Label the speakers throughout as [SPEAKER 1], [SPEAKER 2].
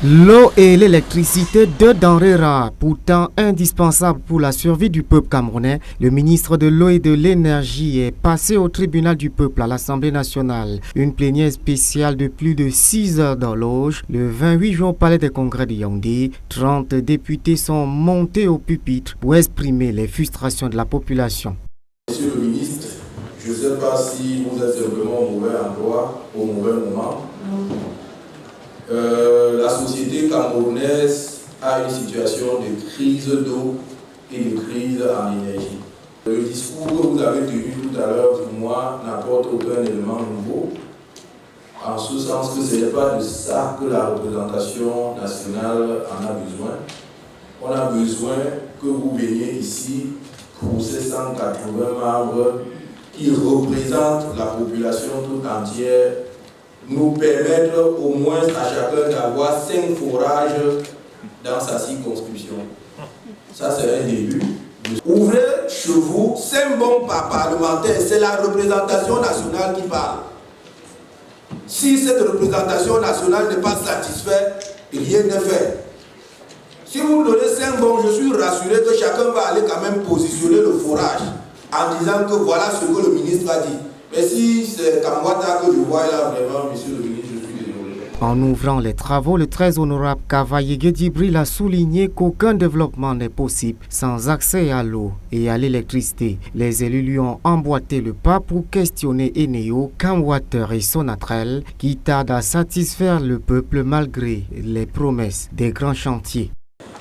[SPEAKER 1] L'eau et l'électricité, deux denrées rares, pourtant indispensables pour la survie du peuple camerounais. Le ministre de l'eau et de l'énergie est passé au tribunal du peuple à l'Assemblée nationale. Une plénière spéciale de plus de 6 heures d'horloge. Le 28 juin au palais des congrès de Yaoundé, 30 députés sont montés au pupitre pour exprimer les frustrations de la population.
[SPEAKER 2] Monsieur le ministre, je ne sais pas si vous êtes simplement au mauvais endroit, au mauvais moment. La société camerounaise a une situation de crise d'eau et de crise en énergie. Le discours que vous avez tenu tout à l'heure pour moi n'apporte aucun élément nouveau, en ce sens que ce n'est pas de ça que la représentation nationale en a besoin. On a besoin que vous veniez ici pour ces 180 membres qui représentent la population tout entière, nous permettre au moins à chacun d'avoir 5 forages dans sa circonscription. Ça, c'est un début. Ouvrez chez vous 5 bons parlementaires, c'est la représentation nationale qui parle. Si cette représentation nationale n'est pas satisfaite, rien n'est fait. Si vous donnez 5 bons, je suis rassuré que chacun va aller quand même positionner le forage en disant que voilà ce que le ministre a dit. Mais si c'est Kamwata que je vois là, vraiment, monsieur le ministre, je suis désolé.
[SPEAKER 1] En ouvrant les travaux, le très honorable Kavaye Djibril a souligné qu'aucun développement n'est possible sans accès à l'eau et à l'électricité. Les élus lui ont emboîté le pas pour questionner Eneo, Kamwater et Sonatrel qui tardent à satisfaire le peuple malgré les promesses des grands chantiers.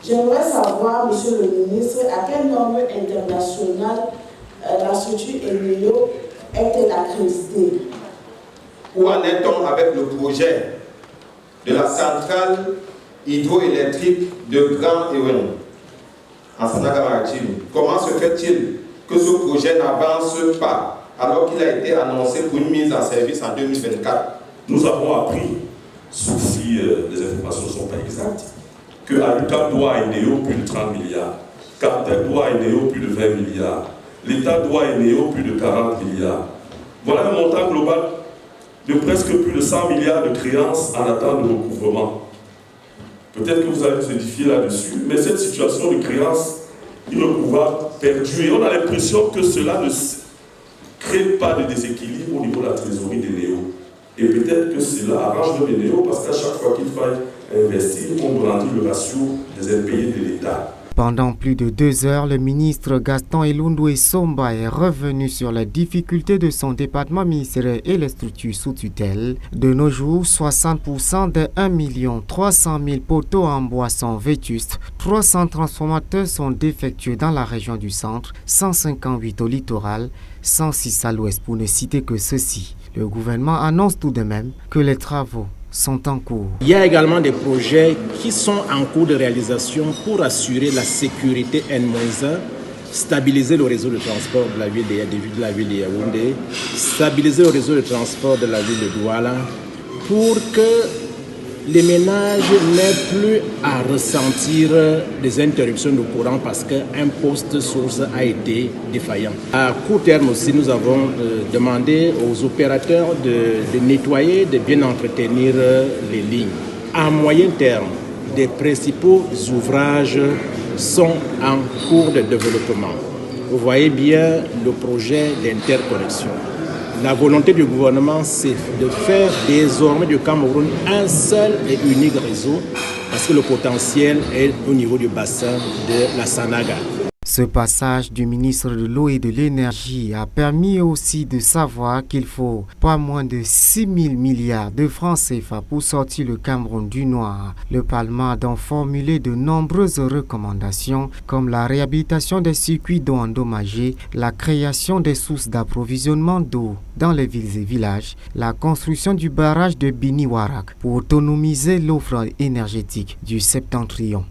[SPEAKER 3] J'aimerais savoir, monsieur le ministre, à quelle norme internationale la structure Eneo est-elle accréditée?
[SPEAKER 2] Où en est-on avec le projet de la centrale hydroélectrique de Grand Ewen en Sanagamarachim? Comment se fait-il que ce projet n'avance pas alors qu'il a été annoncé pour une mise en service en 2024?
[SPEAKER 4] Nous avons appris, sauf si les informations ne sont pas exactes, que l'État doit à Eneo plus de 30 milliards, Cartel doit à Eneo plus de 20 milliards, l'État doit à Eneo plus de 40 milliards. Voilà un montant global de presque plus de 100 milliards de créances en attente de recouvrement. Peut-être que vous allez vous édifier là-dessus, mais cette situation de créances irrecouvrable perdure. Et on a l'impression que cela ne crée pas de déséquilibre au niveau de la trésorerie d'Eneo. Et peut-être que cela arrange le Eneo parce qu'à chaque fois qu'il faille investir, on grandit le ratio des impayés de l'État.
[SPEAKER 1] Pendant plus de 2 heures, le ministre Gaston Elundwe Somba est revenu sur les difficultés de son département ministériel et les structures sous tutelle. De nos jours, 60% des 1 300 000 poteaux en bois sont vétustes, 300 transformateurs sont défectueux dans la région du centre, 158 au littoral, 106 à l'ouest pour ne citer que ceci. Le gouvernement annonce tout de même que les travaux sont en cours.
[SPEAKER 5] Il y a également des projets qui sont en cours de réalisation pour assurer la sécurité N-1, stabiliser le réseau de transport de la ville de Yaoundé, stabiliser le réseau de transport de la ville de Douala, pour que les ménages n'aient plus à ressentir des interruptions de courant parce qu'un poste source a été défaillant. À court terme aussi, nous avons demandé aux opérateurs de nettoyer, de bien entretenir les lignes. À moyen terme, des principaux ouvrages sont en cours de développement. Vous voyez bien le projet d'interconnexion. La volonté du gouvernement, c'est de faire désormais du Cameroun un seul et unique réseau parce que le potentiel est au niveau du bassin de la Sanaga.
[SPEAKER 1] Ce passage du ministre de l'eau et de l'énergie a permis aussi de savoir qu'il faut pas moins de 6 000 milliards de francs CFA pour sortir le Cameroun du noir. Le Parlement a donc formulé de nombreuses recommandations comme la réhabilitation des circuits d'eau endommagés, la création des sources d'approvisionnement d'eau dans les villes et villages, la construction du barrage de Bini Warak pour autonomiser l'offre énergétique du septentrion.